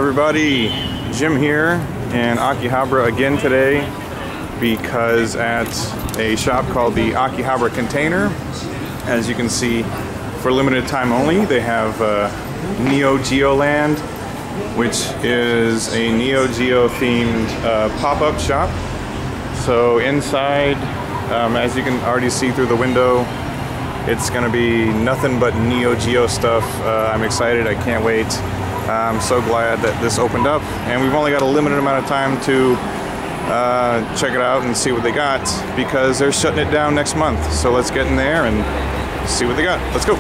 everybody, Jim here in Akihabara again today because at a shop called the Akihabara Container, as you can see, for limited time only, they have Neo-Geo Land, which is a Neo-Geo themed pop-up shop. So inside, as you can already see through the window, it's going to be nothing but Neo-Geo stuff. I'm excited, I can't wait. I'm so glad that this opened up, and we've only got a limited amount of time to check it out and see what they got, because they're shutting it down next month. So let's get in there and see what they got. Let's go.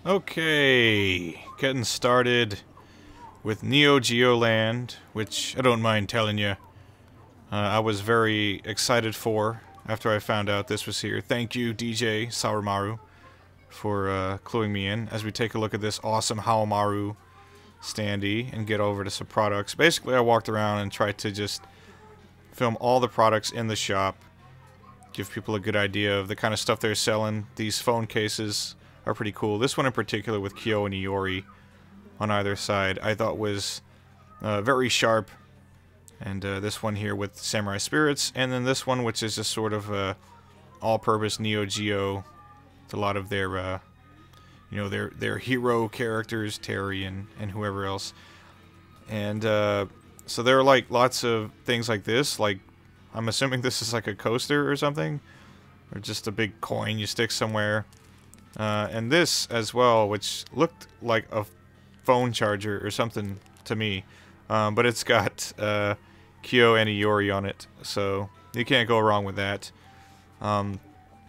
Okay, getting started with Neo-Geo Land, which I don't mind telling you, I was very excited for after I found out this was here. Thank you, DJ Sawamaru, for cluing me in as we take a look at this awesome Haomaru standee and get over to some products. Basically, I walked around and tried to just film all the products in the shop, give people a good idea of the kind of stuff they're selling. These phone cases are pretty cool. This one in particular with Kyo and Iori on either side I thought was very sharp, and this one here with Samurai Spirits, and then this one which is just sort of all-purpose Neo Geo with a lot of their you know, their hero characters, Terry and whoever else. And so there are like lots of things like this, like I'm assuming this is like a coaster or something, or just a big coin you stick somewhere. And this as well, which looked like a phone charger or something to me, but it's got Kyo and Iori on it, so you can't go wrong with that.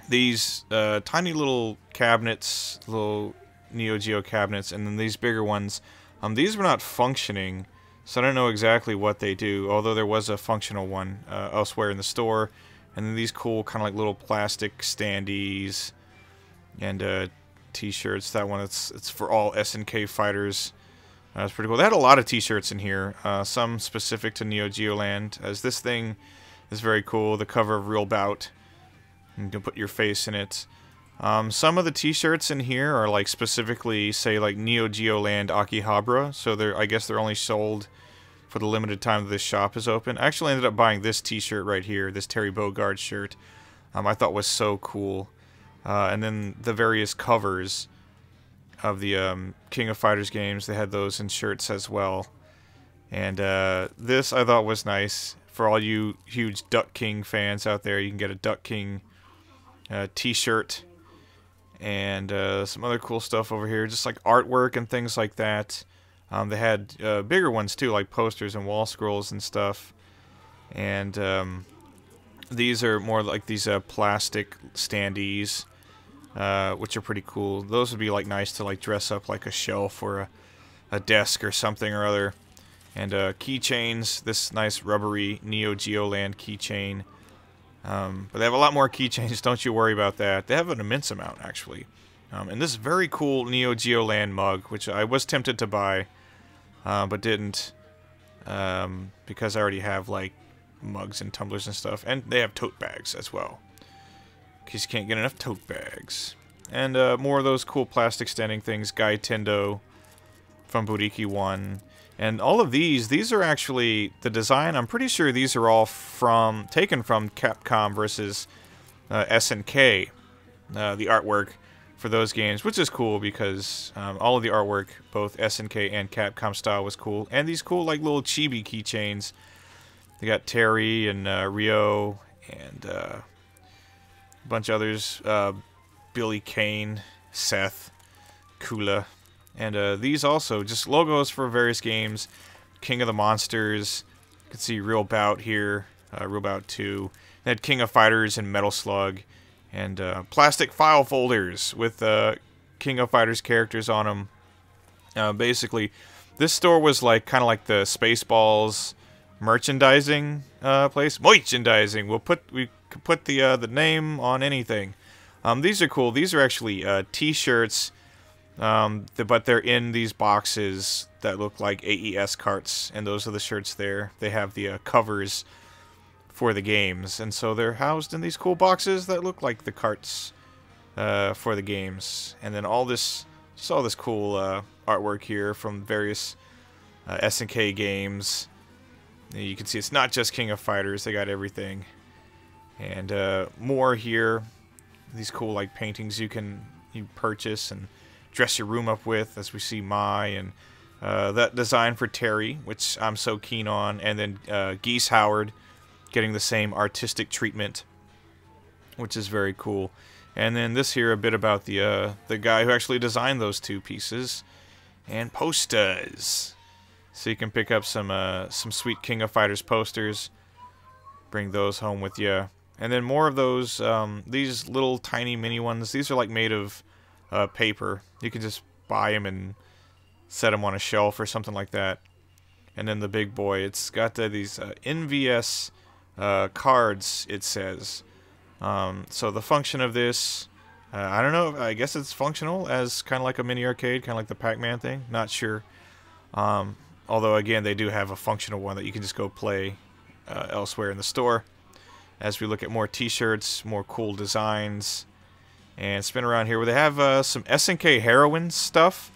These tiny little cabinets, little Neo Geo cabinets, and then these bigger ones, these were not functioning, so I don't know exactly what they do, although there was a functional one elsewhere in the store. And then these cool kind of like little plastic standees and t-shirts. That one, it's for all SNK fighters. That's pretty cool. They had a lot of t-shirts in here, some specific to Neo Geo Land, as this thing is very cool. The cover of Real Bout, you can put your face in it. Some of the t-shirts in here are like specifically, say, like Neo Geo Land Akihabara, so I guess they're only sold for the limited time that this shop is open. I actually ended up buying this t-shirt right here, this Terry Bogard shirt. I thought was so cool. And then the various covers of the King of Fighters games, they had those in shirts as well. And this I thought was nice For all you huge Duck King fans out there, you can get a Duck King t-shirt. And some other cool stuff over here, just like artwork and things like that. They had bigger ones too, like posters and wall scrolls and stuff. And these are more like these plastic standees, which are pretty cool. Those would be like nice to like dress up like a shelf or a desk or something or other. And keychains, this nice rubbery Neo-Geo Land keychain. But they have a lot more keychains, don't you worry about that. They have an immense amount, actually. And this very cool Neo-Geo Land mug, which I was tempted to buy, but didn't, because I already have, like, mugs and tumblers and stuff. And they have tote bags as well, because you can't get enough tote bags. And more of those cool plastic standing things, Gai Tendo from Buriki 1. And all of these are actually, the design, I'm pretty sure these are all taken from Capcom versus SNK, the artwork for those games, which is cool because all of the artwork, both SNK and Capcom style, was cool. And these cool, like, little chibi keychains. They got Terry and Ryo and a bunch of others, Billy Kane, Seth, Kula. And these also, just logos for various games. King of the Monsters. You can see Real Bout here. Real Bout 2. They had King of Fighters and Metal Slug. And plastic file folders with King of Fighters characters on them. Basically, this store was like kind of like the Spaceballs merchandising place. Merchandising. We could put the name on anything. These are cool. These are actually T-shirts. But they're in these boxes that look like AES carts, and those are the shirts there. They have the covers for the games, and so they're housed in these cool boxes that look like the carts for the games. And then all this cool artwork here from various SNK games. You can see it's not just King of Fighters, they got everything. And more here, these cool like paintings you purchase and dress your room up with, as we see Mai, and that design for Terry, which I'm so keen on, and then Geese Howard getting the same artistic treatment, which is very cool. And then this here, a bit about the guy who actually designed those two pieces, and posters. So you can pick up some sweet King of Fighters posters, bring those home with you. And then more of those, these little tiny mini ones. These are like made of paper. You can just buy them and set them on a shelf or something like that. And then the big boy, it's got these NVS cards, it says. So the function of this, I don't know, I guess it's functional as kind of like a mini arcade, kind of like the Pac-Man thing, not sure. Although again, they do have a functional one that you can just go play elsewhere in the store. As we look at more t-shirts, more cool designs, and spin around here where they have some SNK Heroine stuff.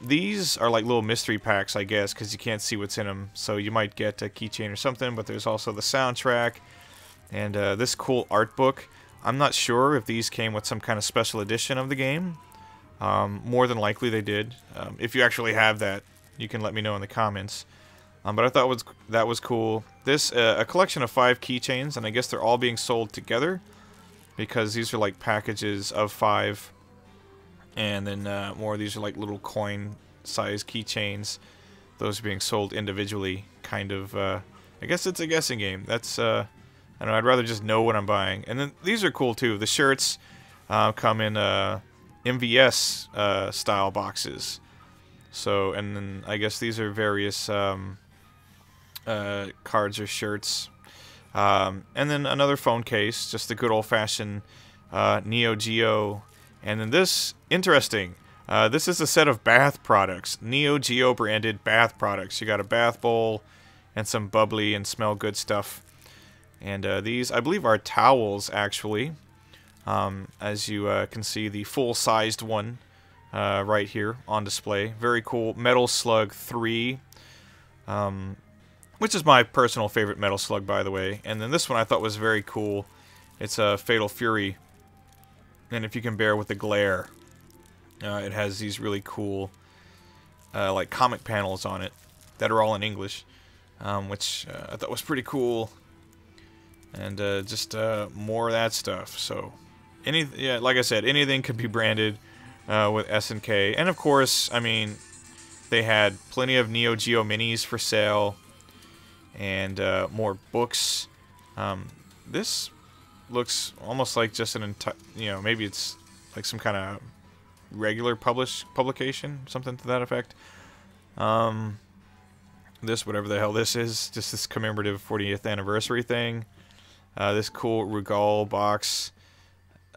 These are like little mystery packs, I guess, because you can't see what's in them. So you might get a keychain or something, but there's also the soundtrack and this cool art book. I'm not sure if these came with some kind of special edition of the game. More than likely they did. If you actually have that, you can let me know in the comments. But I thought that was cool. This a collection of 5 keychains, and I guess they're all being sold together because these are like packages of 5, and then more of these are like little coin-sized keychains. Those are being sold individually, kind of. I guess it's a guessing game. That's I don't know. I'd rather just know what I'm buying. And then these are cool too. The shirts come in MVS style boxes. So, and then I guess these are various cards or shirts. And then another phone case, just the good old-fashioned Neo Geo. And then this, interesting, this is a set of bath products. Neo Geo branded bath products. You got a bath bowl and some bubbly and smell good stuff. And these, I believe, are towels, actually. As you can see, the full-sized one right here on display. Very cool. Metal Slug 3. Which is my personal favorite Metal Slug, by the way. And then this one I thought was very cool. It's a Fatal Fury. And if you can bear with the glare, it has these really cool like comic panels on it that are all in English. which I thought was pretty cool. And just more of that stuff. So, yeah, like I said, anything could be branded with SNK. And of course, I mean, they had plenty of Neo Geo minis for sale, and more books. This looks almost like just an maybe it's like some kind of regular publication, something to that effect. This, whatever the hell this is, just this commemorative 40th anniversary thing. This cool Regal box.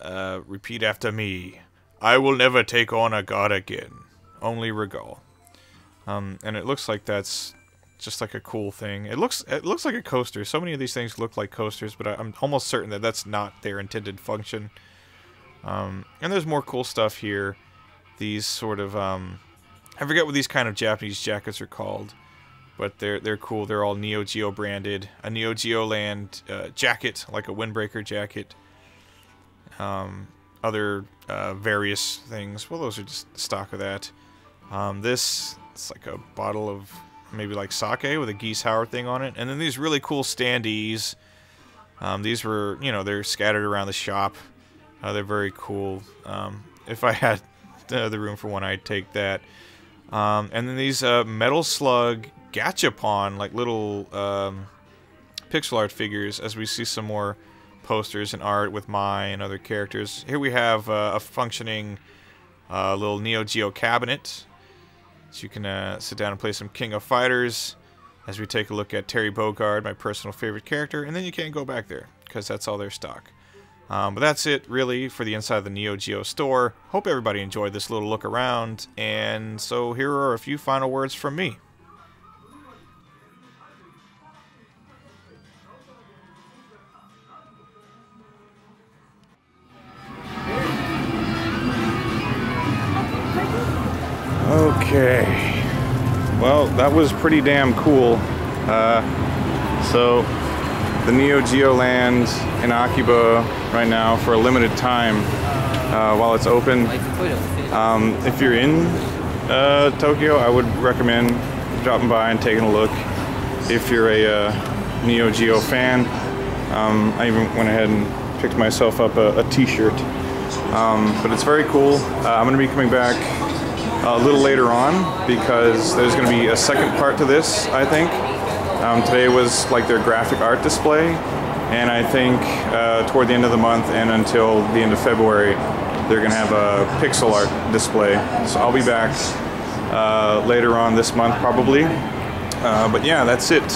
Repeat after me. I will never take on a god again. Only Regal. And it looks like that's just like a cool thing. It looks like a coaster. So many of these things look like coasters, but I'm almost certain that that's not their intended function. And there's more cool stuff here. These sort of I forget what these kind of Japanese jackets are called, but they're cool. They're all Neo Geo branded. A Neo-Geo Land jacket, like a windbreaker jacket. Other various things. Well, those are just stock of that. This, it's like a bottle of maybe like sake with a geese Howard thing on it. And then these really cool standees. These were, they're scattered around the shop. They're very cool. If I had the room for one, I'd take that. And then these Metal Slug Gachapon, like little pixel art figures, as we see some more posters and art with Mai and other characters. Here we have a functioning little Neo Geo cabinet, so you can sit down and play some King of Fighters as we take a look at Terry Bogard, my personal favorite character, and then you can't go back there because that's all their stock. But that's it, really, for the inside of the Neo Geo store. Hope everybody enjoyed this little look around, and so here are a few final words from me. Okay, well, that was pretty damn cool. So the Neo Geo Land in Akiba right now for a limited time while it's open. If you're in Tokyo, I would recommend dropping by and taking a look. If you're a Neo Geo fan, I even went ahead and picked myself up a t-shirt. But it's very cool. I'm going to be coming back a little later on because there's going to be a second part to this, I think. Today was like their graphic art display, and I think toward the end of the month and until the end of February they're going to have a pixel art display. So I'll be back later on this month probably. But yeah, that's it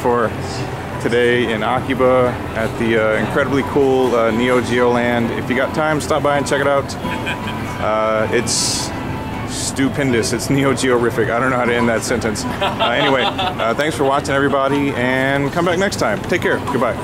for today in Akiba at the incredibly cool Neo Geo Land. If you got time, stop by and check it out. It's stupendous. It's Neo Geo-rific. I don't know how to end that sentence. Anyway, thanks for watching, everybody, and come back next time. Take care. Goodbye.